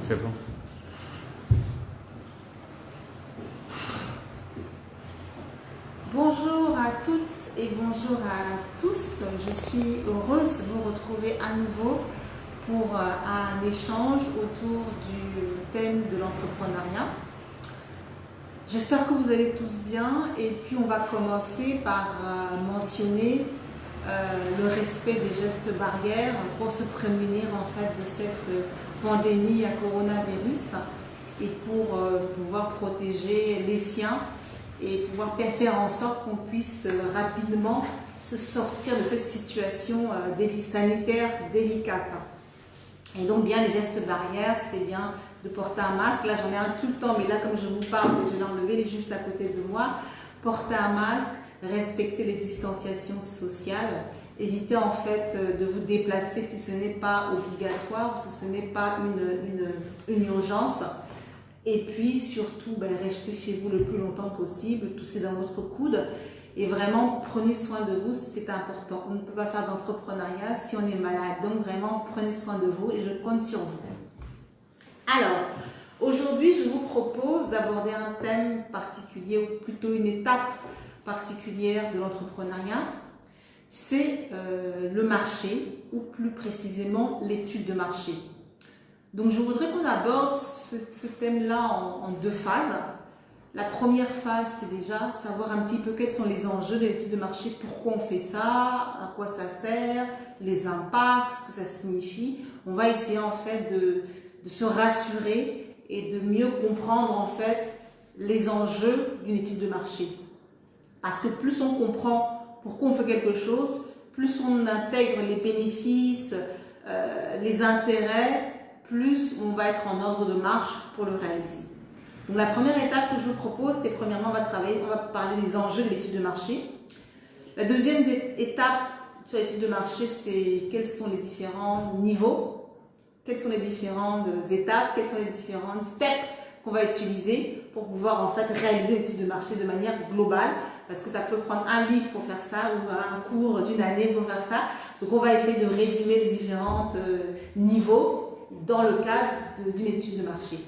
C'est bon. Bonjour à toutes et bonjour à tous. Je suis heureuse de vous retrouver à nouveau pour un échange autour du thème de l'entrepreneuriat. J'espère que vous allez tous bien et puis on va commencer par mentionner le respect des gestes barrières pour se prémunir en fait de cette pandémie à coronavirus et pour pouvoir protéger les siens et pouvoir faire en sorte qu'on puisse rapidement se sortir de cette situation sanitaire délicate. Et donc bien les gestes barrières, c'est bien de porter un masque. Là j'en ai un tout le temps, mais là comme je vous parle, je l'ai enlevé, il est juste à côté de moi. Porter un masque, respecter les distanciations sociales, éviter en fait de vous déplacer si ce n'est pas obligatoire ou si ce n'est pas une urgence. Et puis surtout, restez chez vous le plus longtemps possible, toussez dans votre coude et vraiment prenez soin de vous, c'est important. On ne peut pas faire d'entrepreneuriat si on est malade, donc vraiment prenez soin de vous et je compte sur vous. Alors, aujourd'hui je vous propose d'aborder un thème particulier ou plutôt une étape particulière de l'entrepreneuriat. C'est le marché ou plus précisément l'étude de marché. Donc je voudrais qu'on aborde ce thème-là en deux phases. La première phase, c'est déjà savoir un petit peu quels sont les enjeux de l'étude de marché, pourquoi on fait ça, à quoi ça sert, les impacts, ce que ça signifie. On va essayer en fait de se rassurer et de mieux comprendre en fait les enjeux d'une étude de marché. Parce que plus on comprend pourquoi on fait quelque chose, plus on intègre les bénéfices, les intérêts, plus on va être en ordre de marche pour le réaliser. Donc la première étape que je vous propose, c'est premièrement, on va parler des enjeux de l'étude de marché. La deuxième étape sur l'étude de marché, c'est quels sont les différents niveaux, quelles sont les différentes étapes, quels sont les différents steps qu'on va utiliser pour pouvoir en fait réaliser l'étude de marché de manière globale, parce que ça peut prendre un livre pour faire ça ou un cours d'une année pour faire ça. Donc on va essayer de résumer les différents niveaux dans le cadre d'une étude de marché.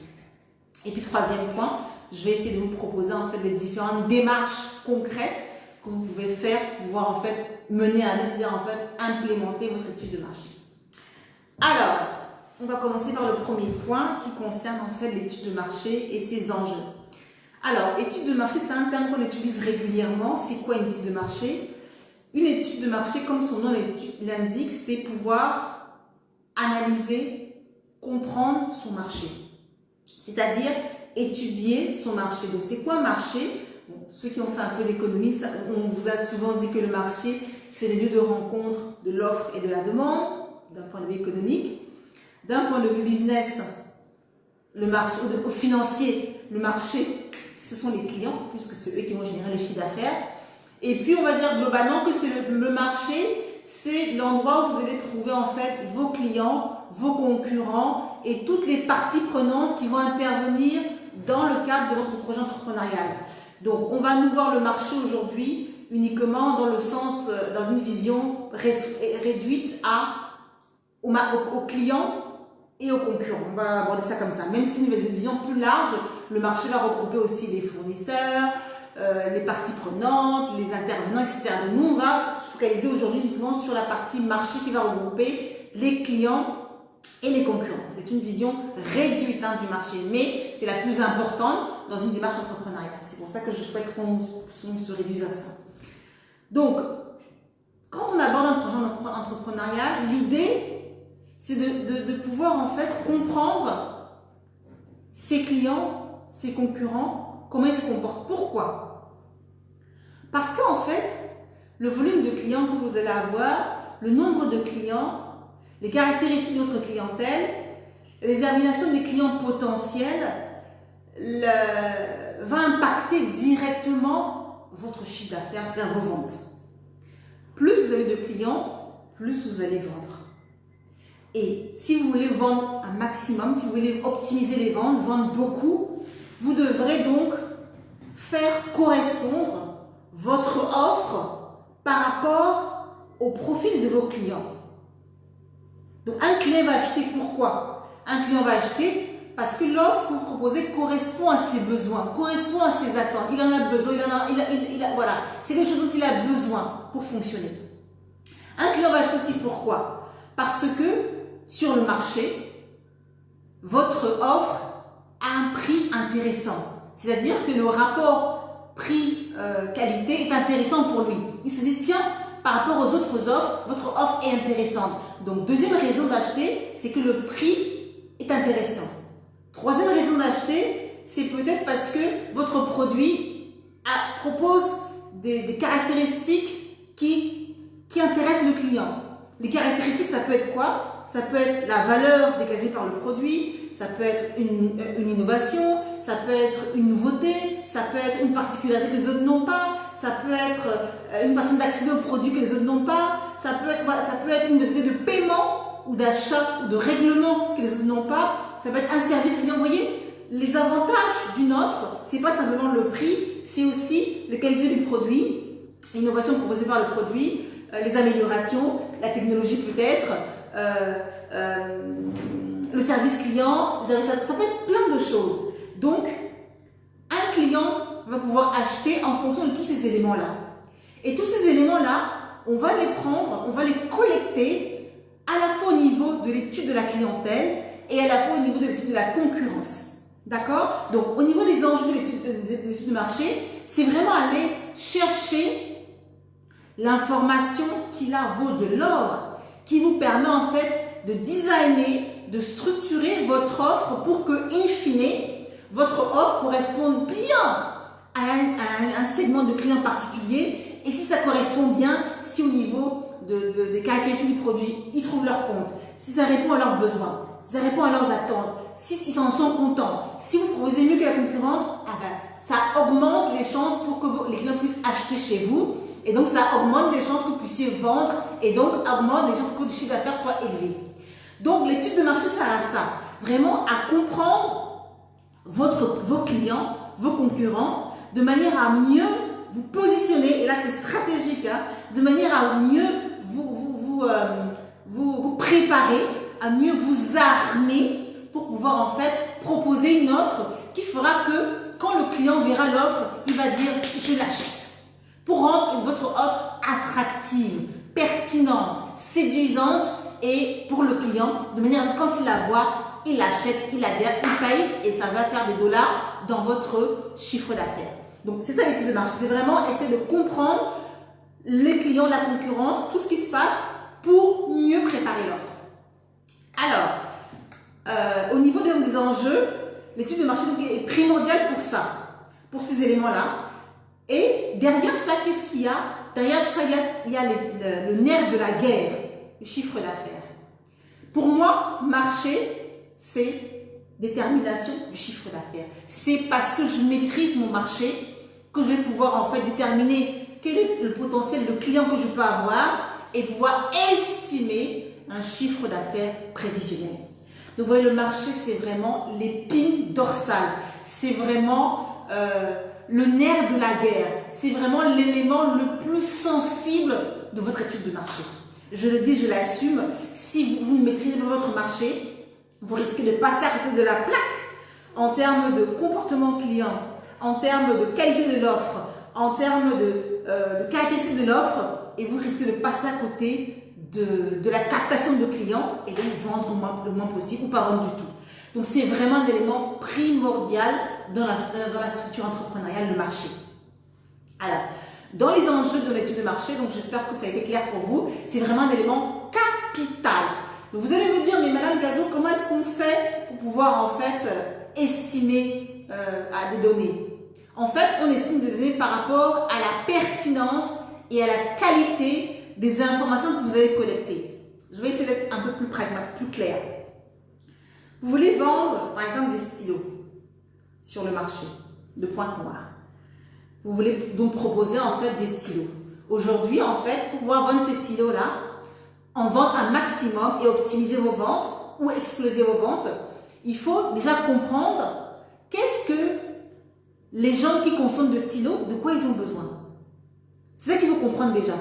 Et puis troisième point, je vais essayer de vous proposer en fait les différentes démarches concrètes que vous pouvez faire pour pouvoir en fait mener à bien, c'est-à-dire en fait implémenter votre étude de marché. Alors, on va commencer par le premier point qui concerne en fait l'étude de marché et ses enjeux. Alors, étude de marché, c'est un terme qu'on utilise régulièrement. C'est quoi une étude de marché? Une étude de marché, comme son nom l'indique, c'est pouvoir analyser, comprendre son marché, c'est-à-dire étudier son marché. Donc c'est quoi un marché? Bon, ceux qui ont fait un peu d'économie, on vous a souvent dit que le marché, c'est le lieu de rencontre de l'offre et de la demande, d'un point de vue économique. D'un point de vue business, le marché, ou financier, le marché, ce sont les clients, puisque c'est eux qui vont générer le chiffre d'affaires. Et puis on va dire globalement que c'est le marché, c'est l'endroit où vous allez trouver en fait vos clients, vos concurrents et toutes les parties prenantes qui vont intervenir dans le cadre de votre projet entrepreneurial. Donc on va nous voir le marché aujourd'hui uniquement dans le sens, dans une vision réduite aux clients et aux concurrents. On va aborder ça comme ça. Même si une vision plus large, le marché va regrouper aussi les fournisseurs, les parties prenantes, les intervenants, etc. Donc nous, on va se focaliser aujourd'hui uniquement sur la partie marché qui va regrouper les clients et les concurrents. C'est une vision réduite du marché, mais c'est la plus importante dans une démarche entrepreneuriale. C'est pour ça que je souhaite qu'on se réduise à ça. Donc, quand on aborde un projet entrepreneurial, l'idée, c'est de pouvoir en fait comprendre ses clients, ses concurrents, comment ils se comportent. Pourquoi? Parce qu'en fait, le volume de clients que vous allez avoir, le nombre de clients, les caractéristiques de votre clientèle, la détermination des clients potentiels va impacter directement votre chiffre d'affaires, c'est-à-dire vos ventes. Plus vous avez de clients, plus vous allez vendre. Et si vous voulez vendre un maximum, si vous voulez optimiser les ventes, vendre beaucoup, vous devrez donc faire correspondre votre offre par rapport au profil de vos clients. Donc un client va acheter pourquoi? Un client va acheter parce que l'offre que vous proposez correspond à ses besoins, correspond à ses attentes. Il en a besoin, voilà. C'est quelque chose dont il a besoin pour fonctionner. Un client va acheter aussi pourquoi? Parce que sur le marché, votre offre a un prix intéressant. C'est-à-dire que le rapport prix-qualité est intéressant pour lui. Il se dit, tiens, par rapport aux autres offres, votre offre est intéressante. Donc, deuxième raison d'acheter, c'est que le prix est intéressant. Troisième raison d'acheter, c'est peut-être parce que votre produit propose des caractéristiques qui intéressent le client. Les caractéristiques, ça peut être quoi? Ça peut être la valeur dégagée par le produit, ça peut être une innovation, ça peut être une nouveauté, ça peut être une particularité que les autres n'ont pas, ça peut être une façon d'accéder au produit que les autres n'ont pas, ça peut être une modalité de paiement ou d'achat ou de règlement que les autres n'ont pas, ça peut être un service client. Vous voyez, les avantages d'une offre, ce n'est pas simplement le prix, c'est aussi la qualité du produit, l'innovation proposée par le produit, les améliorations, la technologie peut-être, le service client, ça peut être plein de choses. Donc, un client va pouvoir acheter en fonction de tous ces éléments-là. Et tous ces éléments-là, on va les prendre, on va les collecter à la fois au niveau de l'étude de la clientèle et à la fois au niveau de l'étude de la concurrence. D'accord? Donc, au niveau des enjeux de l'étude de marché, c'est vraiment aller chercher l'information qui là vaut de l'or, qui vous permet en fait de designer, de structurer votre offre pour que, in fine, votre offre corresponde bien à un segment de clients particulier. Et si ça correspond bien, si au niveau des caractéristiques du produit, ils trouvent leur compte, si ça répond à leurs besoins, si ça répond à leurs attentes, si ils en sont contents, si vous proposez mieux que la concurrence, ça augmente les chances pour que les clients puissent acheter chez vous. Et donc, ça augmente les chances que vous puissiez vendre et donc augmente les chances que votre chiffre d'affaires soit élevé. Donc, l'étude de marché sert à ça. Vraiment à comprendre vos clients, vos concurrents, de manière à mieux vous positionner. Et là, c'est stratégique, hein, de manière à mieux vous préparer, à mieux vous armer pour pouvoir en fait proposer une offre qui fera que quand le client verra l'offre, il va dire « je l'achète ». Pour rendre votre offre attractive, pertinente, séduisante et pour le client, de manière à ce que quand il la voit, il l'achète, il adhère, il paye et ça va faire des dollars dans votre chiffre d'affaires. Donc, c'est ça l'étude de marché. C'est vraiment essayer de comprendre les clients, la concurrence, tout ce qui se passe pour mieux préparer l'offre. Alors, au niveau des enjeux, l'étude de marché est primordiale pour ça, pour ces éléments-là. Et derrière ça, qu'est-ce qu'il y a? Derrière ça, il y a le nerf de la guerre, le chiffre d'affaires. Pour moi, marché, c'est détermination du chiffre d'affaires. C'est parce que je maîtrise mon marché que je vais pouvoir en fait déterminer quel est le potentiel de client que je peux avoir et pouvoir estimer un chiffre d'affaires prévisionnel. Donc, vous voyez, le marché, c'est vraiment l'épine dorsale. C'est vraiment le nerf de la guerre. C'est vraiment l'élément le plus sensible de votre étude de marché. Je le dis, je l'assume. Si vous ne maîtrisez pas votre marché, vous risquez de passer à côté de la plaque en termes de comportement client, en termes de qualité de l'offre, en termes de caractéristiques de l'offre, et vous risquez de passer à côté de la captation de clients et de vendre le moins possible ou pas vendre du tout. Donc, c'est vraiment un élément primordial dans la structure entrepreneuriale, le marché. Alors, dans les enjeux de l'étude de marché, donc j'espère que ça a été clair pour vous, c'est vraiment un élément capital. Donc, vous allez me dire, mais Madame Gazo, comment est-ce qu'on fait pour pouvoir en fait estimer des données? En fait, on estime des données par rapport à la pertinence et à la qualité des informations que vous allez collecter. Je vais essayer d'être un peu plus pragmatique, plus clair. Vous voulez vendre, par exemple, des stylos sur le marché de pointe noire. Vous voulez donc proposer en fait des stylos. Aujourd'hui, en fait, pour pouvoir vendre ces stylos-là, en vendre un maximum et optimiser vos ventes ou exploser vos ventes, il faut déjà comprendre qu'est-ce que les gens qui consomment de stylos, de quoi ils ont besoin. C'est ça qu'il faut comprendre déjà.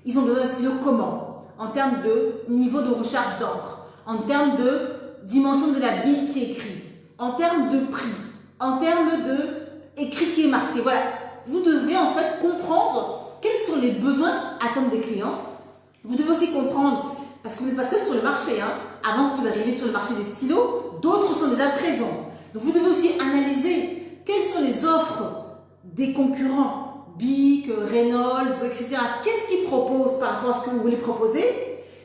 Ils ont besoin d'un stylo comment? En termes de niveau de recharge d'encre, en termes de dimension de la bille qui est écrite, en termes de prix, en termes de écrit qui est marqué. Voilà, vous devez en fait comprendre quels sont les besoins attendus des clients. Vous devez aussi comprendre, parce que vous n'êtes pas seul sur le marché, hein, avant que vous arriviez sur le marché des stylos, d'autres sont déjà présents. Donc vous devez aussi analyser quelles sont les offres des concurrents, Bic, Reynolds, etc. Qu'est-ce qu'ils proposent par rapport à ce que vous voulez proposer?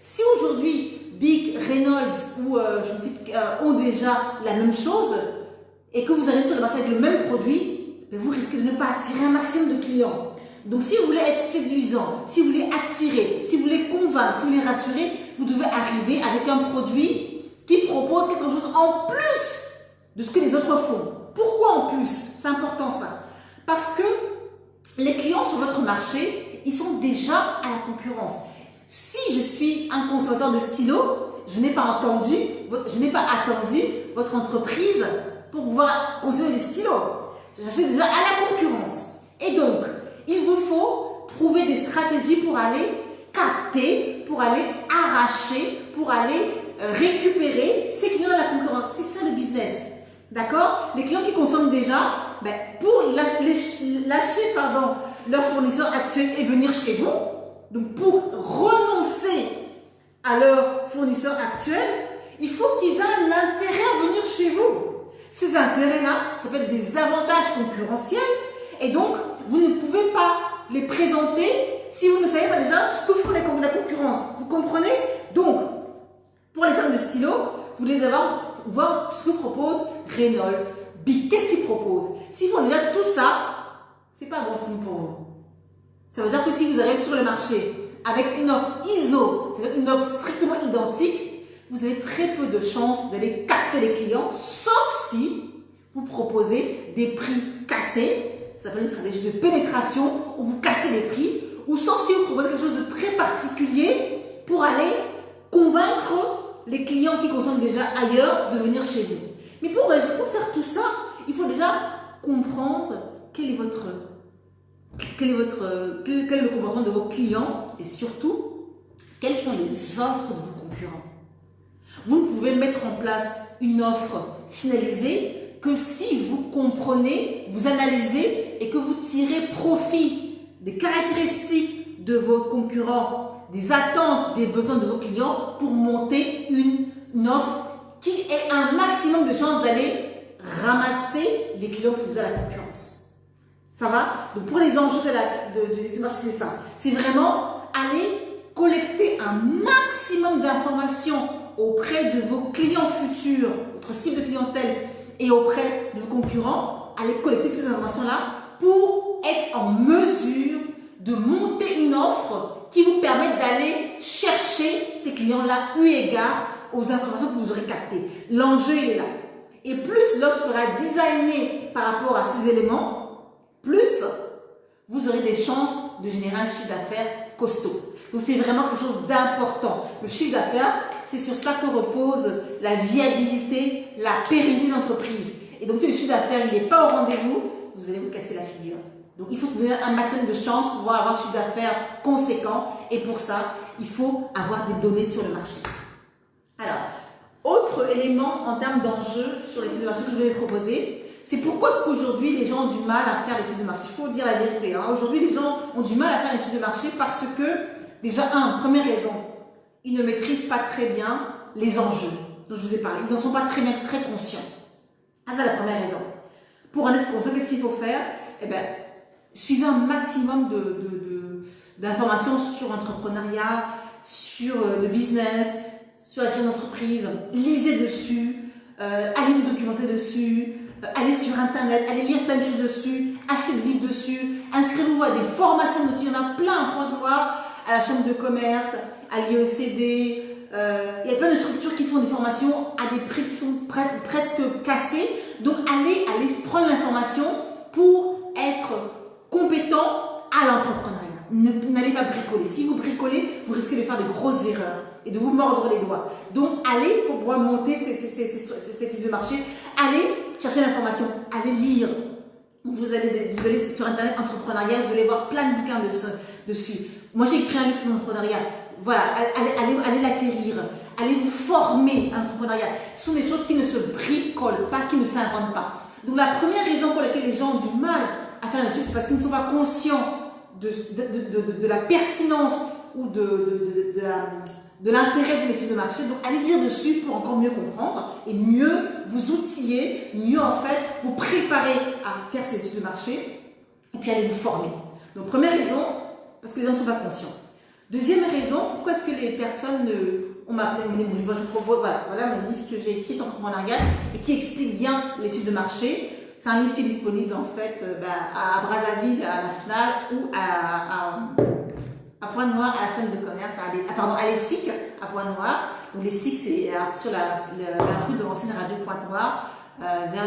Si aujourd'hui Bic, Reynolds ou je ne sais, ont déjà la même chose et que vous arrivez sur le marché avec le même produit, vous risquez de ne pas attirer un maximum de clients. Donc si vous voulez être séduisant, si vous voulez attirer, si vous voulez convaincre, si vous voulez rassurer, vous devez arriver avec un produit qui propose quelque chose en plus de ce que les autres font. Pourquoi en plus? C'est important ça. Parce que les clients sur votre marché, ils sont déjà à la concurrence. Si je suis un consommateur de stylo, je n'ai pas attendu votre entreprise pour pouvoir consommer des stylos. J'achète déjà à la concurrence. Et donc, il vous faut trouver des stratégies pour aller capter, pour aller arracher, pour aller récupérer ces clients à la concurrence. C'est ça le business. D'accord? Les clients qui consomment déjà, pour lâcher leur fournisseur actuel et venir chez vous, donc pour renoncer à leur fournisseur actuel, il faut qu'ils aient un intérêt à venir chez vous. Ces intérêts-là s'appellent des avantages concurrentiels et donc vous ne pouvez pas les présenter si vous ne savez pas déjà ce que font la concurrence. Vous comprenez? Donc, pour les salles de stylo, vous devez voir ce que propose Reynolds, Bic. Qu'est-ce qu'ils proposent? S'ils font déjà tout ça, c'est pas bon signe pour vous. Ça veut dire que si vous arrivez sur le marché avec une offre ISO, c'est-à-dire une offre strictement identique, vous avez très peu de chances d'aller capter les clients, sauf si vous proposez des prix cassés. Ça s'appelle une stratégie de pénétration où vous cassez les prix, ou sauf si vous proposez quelque chose de très particulier pour aller convaincre les clients qui consomment déjà ailleurs de venir chez vous. Mais pour faire tout ça, il faut déjà comprendre quel est le comportement de vos clients et surtout, quelles sont les offres de vos concurrents. Vous ne pouvez mettre en place une offre finalisée que si vous comprenez, vous analysez et que vous tirez profit des caractéristiques de vos concurrents, des attentes, des besoins de vos clients pour monter une offre qui ait un maximum de chances d'aller ramasser les clients qui sont à la concurrence. Ça va? Donc pour les enjeux du marché, c'est ça. C'est vraiment aller collecter un maximum d'informations auprès de vos clients futurs, votre cible de clientèle et auprès de vos concurrents, aller collecter toutes ces informations-là pour être en mesure de monter une offre qui vous permette d'aller chercher ces clients-là eu égard aux informations que vous aurez captées. L'enjeu, il est là. Et plus l'offre sera designée par rapport à ces éléments, plus vous aurez des chances de générer un chiffre d'affaires costaud. Donc c'est vraiment quelque chose d'important. Le chiffre d'affaires, c'est sur cela que repose la viabilité, la pérennité d'entreprise. Et donc si le chiffre d'affaires n'est pas au rendez-vous, vous allez vous casser la figure. Donc il faut se donner un maximum de chances pour pouvoir avoir un chiffre d'affaires conséquent. Et pour ça, il faut avoir des données sur le marché. Alors, autre élément en termes d'enjeux sur l'étude de marché que je vais proposer, c'est pourquoi est-ce qu'aujourd'hui les gens ont du mal à faire l'étude de marché. Il faut dire la vérité. Hein. Aujourd'hui, les gens ont du mal à faire l'étude de marché parce que, déjà, première raison, ils ne maîtrisent pas très bien les enjeux dont je vous ai parlé. Ils n'en sont pas très conscients. Ah, c'est la première raison. Pour en être conscient, qu'est-ce qu'il faut faire? Eh bien, suivez un maximum d'informations sur l'entrepreneuriat, sur le business, sur la gestion d'entreprise. Lisez dessus, allez vous documenter dessus, allez sur Internet, allez lire plein de choses dessus, achetez des livres dessus, inscrivez-vous à des formations dessus. Il y en a plein, point de voir, à la Chambre de commerce, à l'IECD. Il y a plein de structures qui font des formations à des prix qui sont presque cassés. Donc, allez prendre l'information pour être compétent à l'entrepreneuriat. N'allez pas bricoler. Si vous bricolez, vous risquez de faire de grosses erreurs et de vous mordre les doigts. Donc, allez pour pouvoir monter ces types de marché. Allez chercher l'information. Allez lire. Vous allez sur Internet entrepreneuriat, vous allez voir plein de bouquins dessus. Moi, j'ai écrit un livre sur l'entrepreneuriat. voilà, allez l'acquérir, allez vous former à l'entrepreneuriat. Ce sont des choses qui ne se bricolent pas, qui ne s'inventent pas. Donc la première raison pour laquelle les gens ont du mal à faire une étude, c'est parce qu'ils ne sont pas conscients de la pertinence ou de l'intérêt d'une étude de marché. Donc allez lire dessus pour encore mieux comprendre et mieux vous outiller, mieux en fait vous préparer à faire ces études de marché et puis allez vous former. Donc première raison, parce que les gens ne sont pas conscients. Deuxième raison, pourquoi est-ce que les personnes on m'a appelé mon livre, je vous propose, voilà mon livre que j'ai écrit sur l'entrepreneuriat et qui explique bien l'étude de marché. C'est un livre qui est disponible en fait à Brazzaville, à la FNAC ou à Pointe-Noire, à la chaîne de commerce, à l'ESSIC, à Pointe-Noire. Donc l'ESSIC, c'est sur la rue de l'ancienne radio Pointe-Noire, vers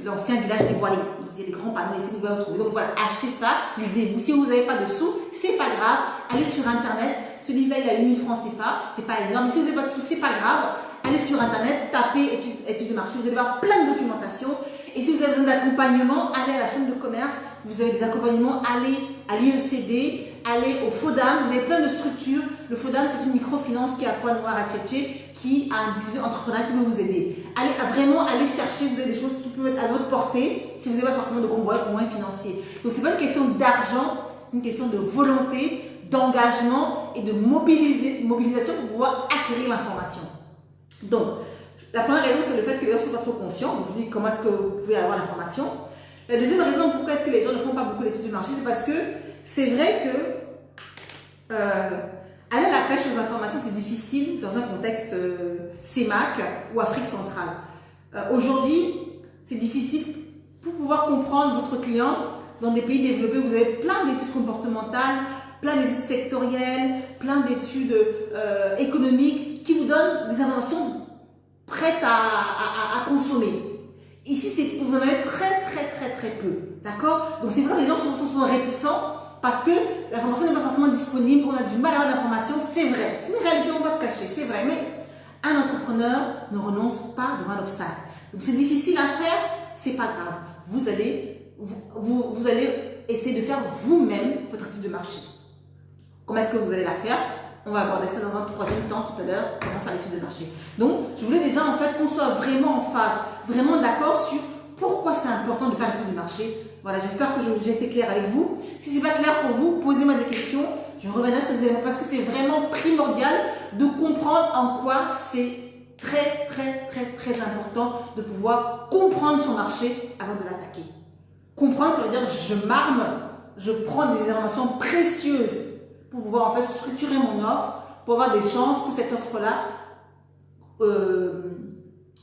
l'ancien village des Voilés. Donc il y a des grands panneaux ici, vous pouvez retrouver. Donc voilà, achetez ça, lisez-vous. Si vous n'avez pas de sous, c'est pas grave, allez sur internet. Ce livre-là, il a 8000 francs CFA, c'est pas énorme. Mais si vous n'avez pas de sous, c'est pas grave. Allez sur internet, tapez études de marché, vous allez voir plein de documentation. Et si vous avez besoin d'accompagnement, allez à la chaîne de commerce, vous avez des accompagnements, allez à l'IECD, allez au FODAM, vous avez plein de structures. Le FODAM, c'est une microfinance qui est à Pointe-Noire, à Tchétché, qui a une division entrepreneuriale qui peut vous aider. Allez vraiment aller chercher, vous avez des choses qui peuvent être à votre portée, si vous n'avez pas forcément de gros moyens financiers. Donc, ce n'est pas une question d'argent, c'est une question de volonté, d'engagement et de mobilisation pour pouvoir acquérir l'information. Donc, la première raison, c'est le fait que les gens ne sont pas trop conscients. Donc, je vous dis comment est-ce que vous pouvez avoir l'information. La deuxième raison pourquoi est-ce que les gens ne font pas beaucoup d'études de marché, c'est parce que c'est vrai que aller à la pêche aux informations, c'est difficile dans un contexte CEMAC ou Afrique centrale. Aujourd'hui, c'est difficile pour pouvoir comprendre votre client dans des pays développés. Vous avez plein d'études comportementales, plein d'études sectorielles, plein d'études économiques qui vous donnent des informations prêtes à consommer. Ici, vous en avez très peu. D'accord? Donc, c'est pour ça que les gens sont souvent réticents parce que l'information n'est pas forcément disponible, on a du mal à avoir l'information. C'est vrai. C'est une réalité, on va se cacher. C'est vrai. Mais un entrepreneur ne renonce pas devant un obstacle. Donc, c'est difficile à faire. C'est pas grave. Vous allez essayer de faire vous-même votre étude de marché. Comment est-ce que vous allez la faire? On va aborder ça dans un troisième temps tout à l'heure, comment faire l'étude de marché. Donc, je voulais déjà en fait qu'on soit vraiment en phase, vraiment d'accord sur pourquoi c'est important de faire l'étude de marché. Voilà, j'espère que j'ai été claire avec vous. Si ce n'est pas clair pour vous, posez-moi des questions. Je reviendrai sur ces éléments parce que c'est vraiment primordial de comprendre en quoi c'est très important de pouvoir comprendre son marché avant de l'attaquer. Comprendre, ça veut dire je m'arme, je prends des informations précieuses pour pouvoir en fait structurer mon offre, pour avoir des chances que cette offre-là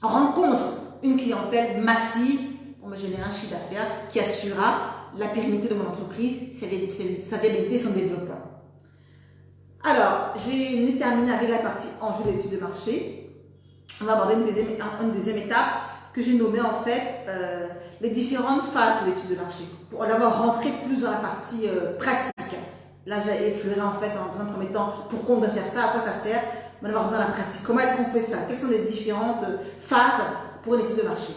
rencontre une clientèle massive pour me générer un chiffre d'affaires qui assurera la pérennité de mon entreprise, sa viabilité et son développement. Alors, j'ai terminé avec la partie enjeu de l'étude de marché. On va aborder une deuxième étape que j'ai nommée en fait les différentes phases de l'étude de marché. Pour d'abord rentrer plus dans la partie pratique. Là, j'ai effleuré en fait dans un premier temps pourquoi on doit faire ça, à quoi ça sert. Maintenant, on va rentrer dans la pratique. Comment est-ce qu'on fait ça? Quelles sont les différentes phases pour une étude de marché?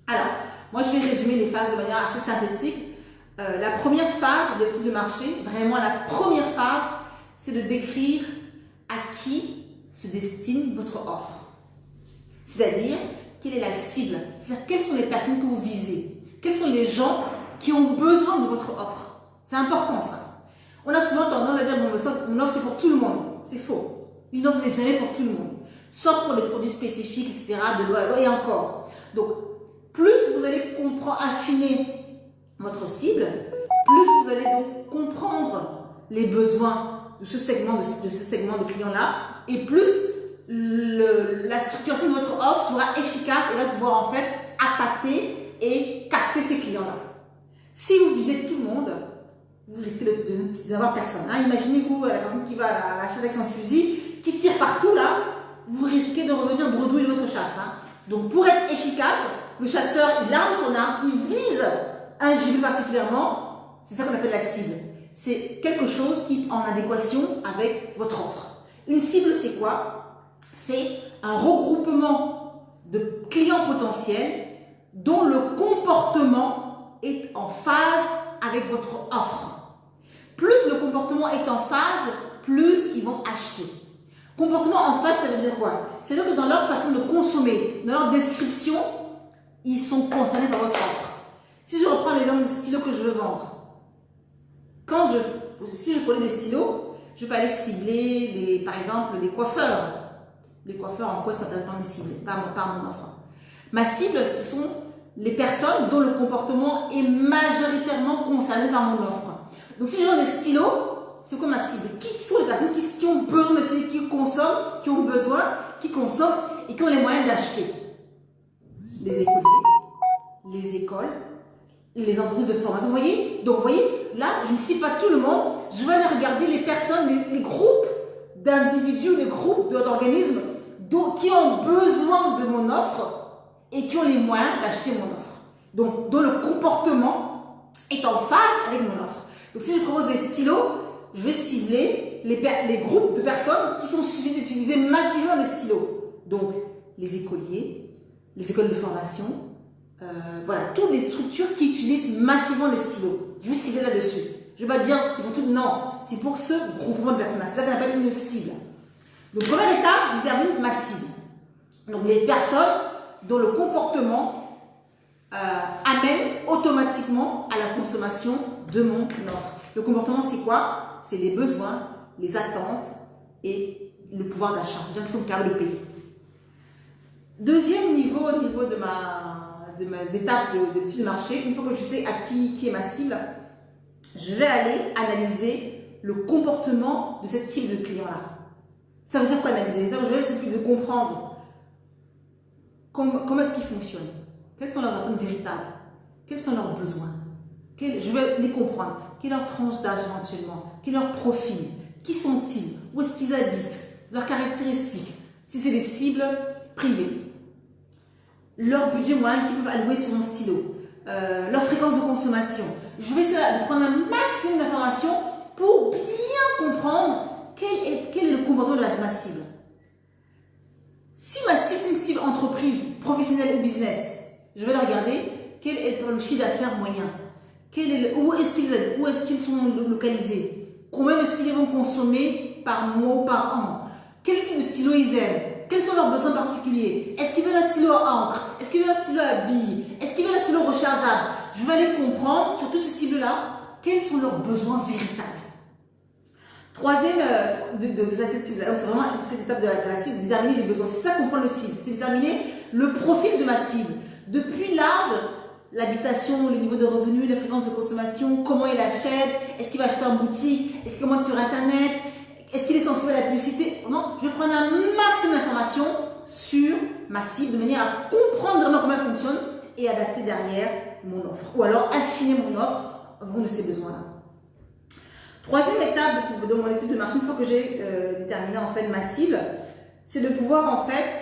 Alors, moi, je vais résumer les phases de manière assez synthétique. La première phase de l'étude de marché, vraiment la première phase, c'est de décrire à qui se destine votre offre. C'est-à-dire, quelle est la cible? C'est-à-dire, quelles sont les personnes que vous visez? Quels sont les gens qui ont besoin de votre offre? C'est important ça. On a souvent tendance à dire bon, mon offre c'est pour tout le monde. C'est faux. Une offre n'est jamais pour tout le monde. Sauf pour les produits spécifiques, etc. Et encore. Donc, plus vous allez comprendre, affiner votre cible, plus vous allez donc comprendre les besoins de ce segment de clients-là, et plus la structuration de votre offre sera efficace et va pouvoir en fait appâter et capter ces clients-là. Si vous visez tout le monde, vous risquez d'avoir personne. Hein. Imaginez-vous la personne qui va à la chasse avec son fusil, qui tire partout là, vous risquez de revenir bredouiller votre chasse. Hein. Donc pour être efficace, le chasseur, il arme son arme, il vise un gibier particulièrement, c'est ça qu'on appelle la cible. C'est quelque chose qui est en adéquation avec votre offre. Une cible, c'est quoi? C'est un regroupement de clients potentiels dont le comportement est en phase avec votre offre. Plus le comportement est en phase, plus ils vont acheter. Comportement en phase, ça veut dire quoi? C'est-à-dire que dans leur façon de consommer, dans leur description, ils sont concernés par votre offre. Si je reprends l'exemple des stylos que je veux vendre, si je prenais des stylos, je peux aller cibler, par exemple, des coiffeurs. Les coiffeurs, en quoi sont intéressants de cibler par mon offre. Ma cible, ce sont les personnes dont le comportement est majoritairement concerné par mon offre. Donc, si je vends des stylos, c'est quoi ma cible? Qui sont les personnes qui ont besoin de stylos, qui consomment, qui ont besoin, qui consomment et qui ont les moyens d'acheter? Les écoliers, les écoles, les entreprises de formation. Vous voyez? Donc, vous voyez, là, je ne cible pas tout le monde. Je vais aller regarder les personnes, les groupes d'individus, les groupes d'organismes qui ont besoin de mon offre et qui ont les moyens d'acheter mon offre. Donc, dont le comportement est en phase avec mon offre. Donc, si je propose des stylos, je vais cibler les groupes de personnes qui sont susceptibles d'utiliser massivement des stylos. Donc, les écoliers, les écoles de formation, voilà, toutes les structures qui utilisent massivement les stylos. Je vais cibler là-dessus. Je ne vais pas dire c'est pour tout, non, c'est pour ce groupement de personnes. C'est ça qu'on appelle une cible. Donc, première étape, je détermine ma cible. Donc, les personnes dont le comportement amène automatiquement à la consommation de mon offre. Le comportement, c'est quoi? C'est les besoins, les attentes et le pouvoir d'achat. Les gens qui sont capables de payer. Deuxième niveau, au niveau de mes étapes de l'étude de marché, une fois que je sais à qui est ma cible, je vais aller analyser le comportement de cette cible de client-là. Ça veut dire quoi analyser? Je vais essayer de comprendre comment est-ce qu'ils fonctionnent, quelles sont leurs attentes véritables, quels sont leurs besoins. Je vais les comprendre. Quelle est leur tranche d'âge éventuellement, quel est leur profil, qui sont-ils, où est-ce qu'ils habitent, leurs caractéristiques, si c'est des cibles privées, leur budget moyen qu'ils peuvent allouer sur mon stylo, leur fréquence de consommation. Je vais essayer de prendre un maximum d'informations pour bien comprendre quel est le comportement de ma cible. Si ma cible c'est une cible entreprise, professionnelle ou business, je vais regarder quel est le chiffre d'affaires moyen, où est-ce qu'ils habitent, où est-ce qu'ils sont localisés, combien de stylos ils vont consommer par mois ou par an, quel type de stylo ils aiment, quels sont leurs besoins particuliers, est-ce qu'ils veulent un stylo à encre, est-ce qu'ils veulent un stylo à billes, est-ce qu'ils veulent un stylo rechargeable. Je vais aller comprendre sur toutes ces cibles-là quels sont leurs besoins véritables. Troisième de cette cible, c'est vraiment cette étape de la cible, déterminer les besoins. C'est ça comprendre le cible, c'est déterminer le profil de ma cible. Depuis l'âge, l'habitation, le niveau de revenus, la fréquence de consommation, comment il achète, est-ce qu'il va acheter en boutique, est-ce qu'il commande sur internet, est-ce qu'il est sensible à la publicité. Non, je vais prendre un maximum d'informations sur ma cible de manière à comprendre vraiment comment elle fonctionne et adapter derrière mon offre. Ou alors affiner mon offre en fonction de ses besoins-là. Troisième étape de mon étude de marché, une fois que j'ai déterminé en fait ma cible, c'est de pouvoir en fait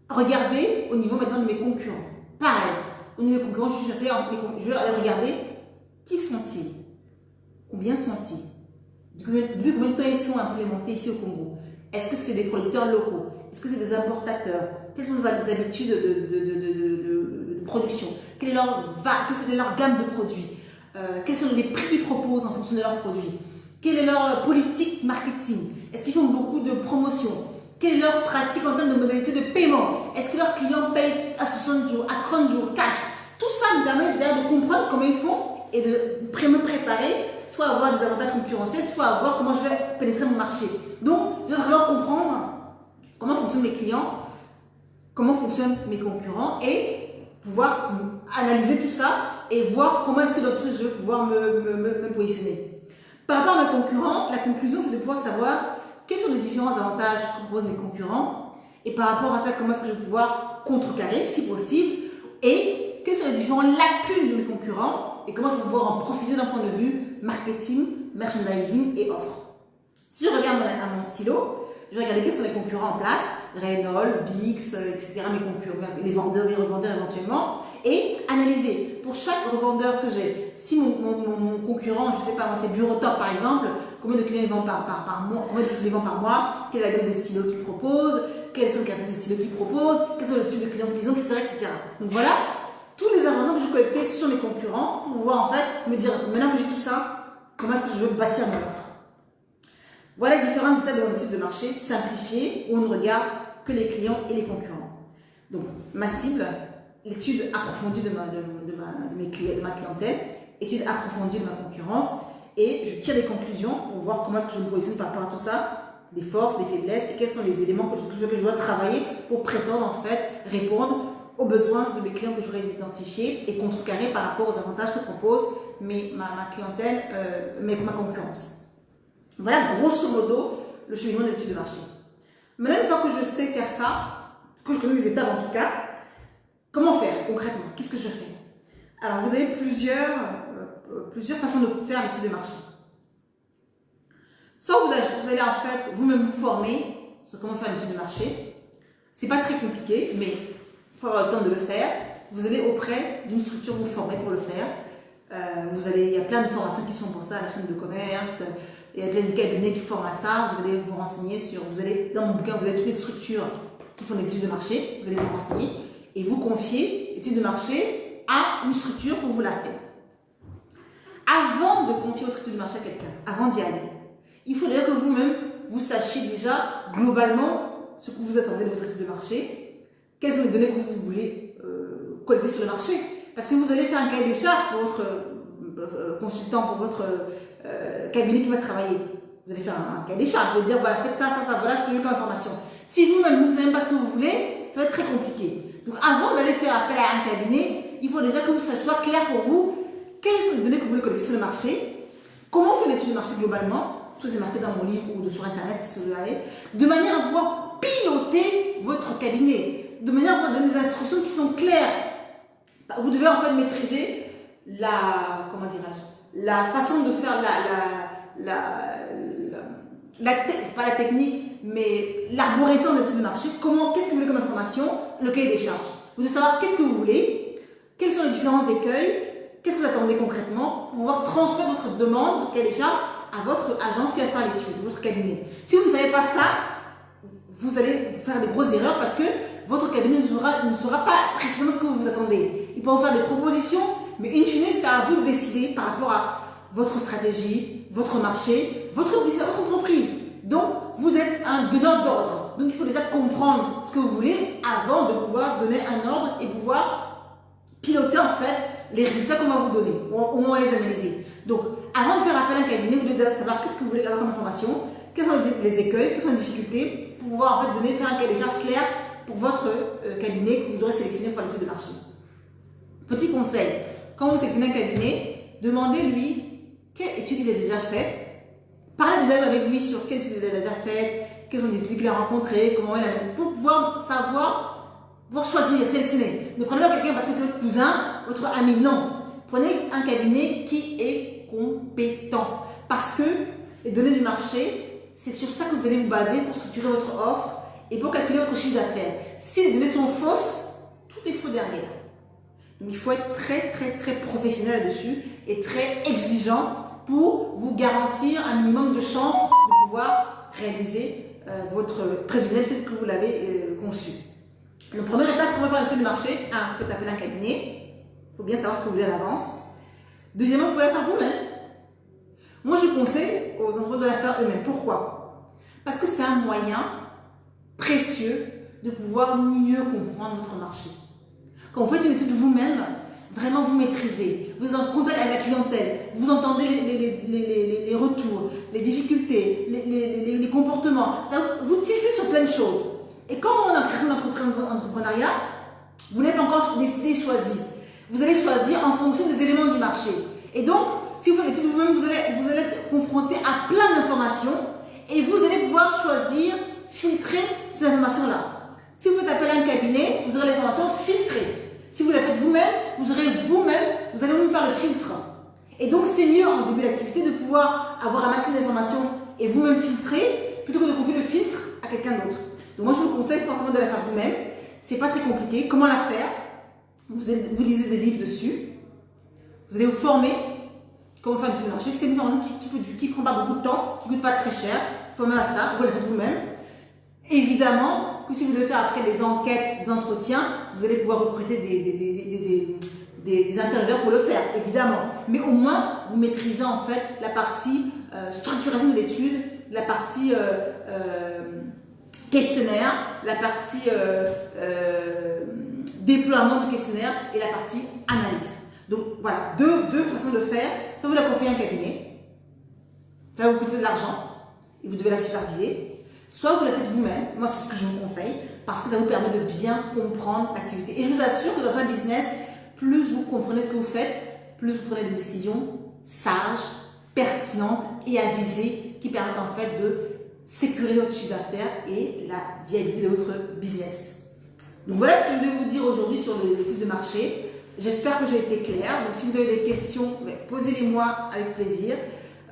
regarder au niveau maintenant de mes concurrents. Pareil, au niveau des concurrents, je vais aller regarder qui sont-ils, combien sont-ils, depuis combien de temps ils sont implémentés ici au Congo. Est-ce que c'est des producteurs locaux? Est-ce que c'est des importateurs? Quelles sont les habitudes de production? Quelle est leur gamme de produits? Quels sont les prix qu'ils proposent en fonction de leurs produits? Quelle est leur politique marketing? Est-ce qu'ils font beaucoup de promotions? Quelle est leur pratique en termes de modalité de paiement? Est-ce que leurs clients payent à 60 jours, à 30 jours, cash? Tout ça me permet de comprendre comment ils font et de me préparer, soit à avoir des avantages concurrentiels, soit à voir comment je vais pénétrer mon marché. Donc, je dois vraiment comprendre comment fonctionnent mes clients, comment fonctionnent mes concurrents et pouvoir analyser tout ça et voir comment est-ce que dans tout ça, je vais pouvoir me positionner. Par rapport à ma concurrence, la conclusion, c'est de pouvoir savoir quels sont les différents avantages que proposent mes concurrents et par rapport à ça, comment est-ce que je vais pouvoir contrecarrer, si possible, et quelles sont les différentes lacunes de mes concurrents et comment je vais pouvoir en profiter d'un point de vue marketing, merchandising et offre. Si je reviens à mon stylo, je vais regarder quels sont les concurrents en place, Reynolds, Bix, etc., mes concurrents, les vendeurs, les revendeurs éventuellement, et analyser pour chaque revendeur que j'ai. Si mon concurrent, je ne sais pas moi, c'est Bureau-Top par exemple, combien de clients ils vendent par mois, combien de stylos ils vendent par mois, quelle est la gamme de stylos qu'ils proposent, quels sont les caractéristiques de stylos qu'ils proposent, quels sont les types de clients qu'ils ont, etc., etc. Donc voilà tous les avantages que je collecter sur mes concurrents pour pouvoir en fait me dire, maintenant que j'ai tout ça, comment est-ce que je veux bâtir mon offre? Voilà les différentes étapes de mon étude de marché simplifiée où on ne regarde que les clients et les concurrents. Donc, ma cible, l'étude approfondie de ma clientèle, étude approfondie de ma concurrence, et je tire des conclusions pour voir comment est-ce que je me positionne par rapport à tout ça, des forces, des faiblesses, et quels sont les éléments que je dois travailler pour prétendre en fait répondre aux besoins de mes clients que j'aurais identifiés et contrecarrer par rapport aux avantages que propose ma clientèle, ma concurrence. Voilà grosso modo le cheminement de l'étude de marché. Maintenant, une fois que je sais faire ça, que je connais les étapes en tout cas, comment faire concrètement? Qu'est-ce que je fais? Alors, vous avez plusieurs façons de faire l'étude de marché. Soit vous allez en fait vous-même vous former sur comment faire l'étude de marché. C'est pas très compliqué, mais il faut avoir le temps de le faire. Vous allez auprès d'une structure vous former pour le faire. Il y a plein de formations qui sont pour ça, la chaîne de commerce, il y a plein de cabinets qui forment à ça. Vous allez vous renseigner dans mon bouquin, vous avez toutes les structures qui font des études de marché. Vous allez vous renseigner et vous confier l'étude de marché à une structure pour vous la faire. Avant de confier votre étude de marché à quelqu'un, avant d'y aller, il faudrait que vous-même, vous sachiez déjà globalement ce que vous attendez de votre étude de marché, quelles sont les données que vous voulez collecter sur le marché. Parce que vous allez faire un cahier des charges pour votre consultant, pour votre cabinet qui va travailler. Vous allez faire un cahier des charges, vous allez dire voilà, faites ça, voilà ce que je veux comme information. Si vous-même, vous ne savez même pas ce que vous voulez, ça va être très compliqué. Donc avant d'aller faire appel à un cabinet, il faut déjà que ça soit clair pour vous quelles sont les données que vous voulez collecter sur le marché, comment on fait l'étude de marché globalement. Tout c'est marqué dans mon livre ou sur internet si vous voulez, de manière à pouvoir piloter votre cabinet, de manière à pouvoir donner des instructions qui sont claires. Vous devez en fait maîtriser la façon de faire pas la technique, mais l'arborescence de l'étude de marché. Qu'est-ce que vous voulez comme information? Le cahier des charges. Vous devez savoir qu'est-ce que vous voulez, quels sont les différents écueils, qu'est-ce que vous attendez concrètement pour pouvoir transférer votre demande, votre cahier des charges, à votre agence qui va faire l'étude, votre cabinet. Si vous ne savez pas ça, vous allez faire des grosses erreurs parce que votre cabinet ne saura pas précisément ce que vous attendez. Il peut vous faire des propositions, mais in fine, c'est à vous de décider par rapport à votre stratégie, votre marché, votre business, votre entreprise. Donc, vous êtes un donneur d'ordre. Donc, il faut déjà comprendre ce que vous voulez avant de pouvoir donner un ordre et pouvoir piloter en fait les résultats qu'on va vous donner. On va les analyser. Donc, avant de faire appel à un cabinet, vous devez savoir qu'est-ce que vous voulez avoir comme information, quels sont les écueils, quelles sont les difficultés, pour pouvoir en fait faire un cahier des charges clair pour votre cabinet que vous aurez sélectionné pour l'étude de marché. Petit conseil, quand vous sélectionnez un cabinet, demandez-lui quelle étude il a déjà faite. Parlez déjà avec lui sur quelle étude il a déjà faite, quelles sont les études qu'il a rencontrées, comment il a fait, pour pouvoir choisir, sélectionner. Ne prenez pas quelqu'un parce que c'est votre cousin, votre ami, non. Prenez un cabinet qui est compétent. Parce que les données du marché, c'est sur ça que vous allez vous baser pour structurer votre offre et pour calculer votre chiffre d'affaires. Si les données sont fausses, tout est faux derrière. Donc il faut être très professionnel là-dessus et très exigeant pour vous garantir un minimum de chances de pouvoir réaliser votre prévisionnel tel que vous l'avez conçu. La première étape pour faire l'étude du marché, il faut appeler un cabinet. Il faut bien savoir ce que vous voulez à l'avance. Deuxièmement, vous pouvez la faire vous-même. Moi, je conseille aux entrepreneurs de la faire eux-mêmes. Pourquoi? Parce que c'est un moyen précieux de pouvoir mieux comprendre votre marché. Quand vous faites une étude vous-même, vraiment vous maîtrisez. Vous êtes en contact avec la clientèle. Vous entendez les retours, les difficultés, les comportements. Ça, vous tirez sur plein de choses. Et quand on a créé d'entrepreneuriat, vous n'êtes pas encore décidé, choisi. Vous allez choisir en fonction des éléments du marché. Et donc, si vous faites l'étude vous-même, vous allez être confronté à plein d'informations et vous allez pouvoir choisir, filtrer ces informations-là. Si vous faites appel à un cabinet, vous aurez l'information filtrée. Si vous la faites vous-même, vous allez vous-même faire le filtre. Et donc, c'est mieux en début d'activité de pouvoir avoir un maximum d'informations et vous-même filtrer plutôt que de confier le filtre à quelqu'un d'autre. Donc, moi, je vous conseille fortement de la faire vous-même. C'est pas très compliqué. Comment la faire? Vous lisez des livres dessus. Vous allez vous former. Comment faire du marché? C'est une formation qui ne prend pas beaucoup de temps, qui ne coûte pas très cher. Formez à ça, vous le faites vous-même. Évidemment que si vous devez faire après des enquêtes, des entretiens, vous allez pouvoir recruter des intervenants pour le faire, évidemment. Mais au moins, vous maîtrisez en fait la partie structuration de l'étude, la partie questionnaire, la partie déploiement du questionnaire et la partie analyse. Donc voilà, deux façons de faire. Soit vous la confiez à un cabinet, ça va vous coûter de l'argent et vous devez la superviser. Soit vous la faites vous-même, moi c'est ce que je vous conseille, parce que ça vous permet de bien comprendre l'activité. Et je vous assure que dans un business, plus vous comprenez ce que vous faites, plus vous prenez des décisions sages, pertinentes et avisées qui permettent en fait de sécuriser votre chiffre d'affaires et la viabilité de votre business. Donc voilà ce que je voulais vous dire aujourd'hui sur le type de marché. J'espère que j'ai été claire. Donc si vous avez des questions, posez-les-moi avec plaisir.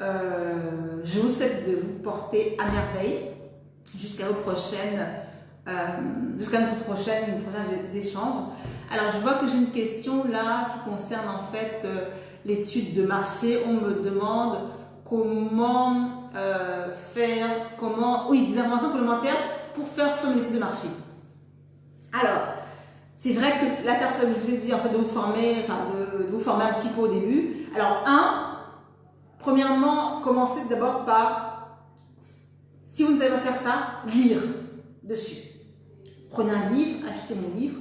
Je vous souhaite de vous porter à merveille jusqu'à notre prochaine échange. Alors je vois que j'ai une question là qui concerne en fait l'étude de marché. On me demande comment des informations complémentaires pour faire son étude de marché. Alors, c'est vrai que la personne, je vous ai dit en fait de vous former un petit peu au début. Alors, premièrement, commencez d'abord par, si vous ne savez pas faire ça, lire dessus. Prenez un livre, achetez mon livre.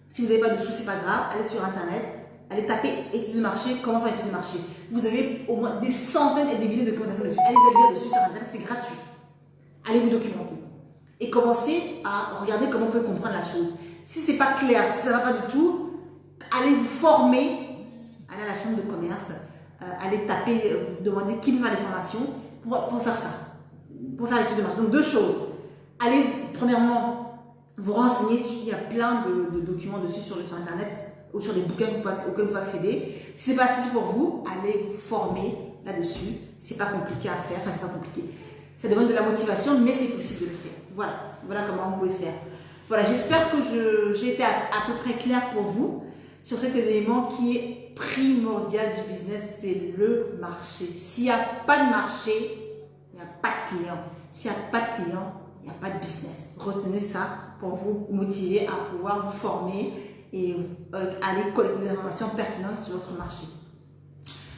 Si vous n'avez pas de sous, c'est pas grave, allez sur internet, allez taper étude de marché, comment faire étude de marché. Vous avez au moins des centaines et des milliers de documentations dessus. Allez lire dessus sur internet, c'est gratuit. Allez vous documenter. Et commencez à regarder comment vous pouvez comprendre la chose. Si ce n'est pas clair, si ça ne va pas du tout, allez vous former, allez à la chambre de commerce, allez taper, vous demander qui peut faire des formations pour faire ça, pour faire l'étude de marché. Donc deux choses. Allez premièrement vous renseigner, il y a plein de documents dessus sur internet ou sur des bouquins auxquels vous pouvez accéder. Si ce n'est pas assez pour vous, allez vous former là-dessus. Ce n'est pas compliqué à faire, enfin c'est pas compliqué. Ça demande de la motivation, mais c'est possible de le faire. Voilà comment vous pouvez faire. Voilà, j'espère que j'ai été à peu près claire pour vous sur cet élément qui est primordial du business, c'est le marché. S'il n'y a pas de marché, il n'y a pas de client. S'il n'y a pas de client, il n'y a pas de business. Retenez ça pour vous motiver à pouvoir vous former et aller collecter des informations pertinentes sur votre marché.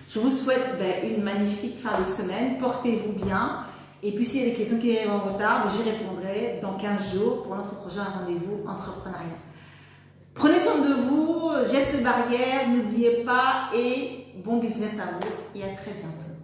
Je vous souhaite une magnifique fin de semaine. Portez-vous bien. Et puis, s'il y a des questions qui arrivent en retard, j'y répondrai dans 15 jours pour notre prochain rendez-vous entrepreneurial. Prenez soin de vous, gestes barrières, n'oubliez pas et bon business à vous et à très bientôt.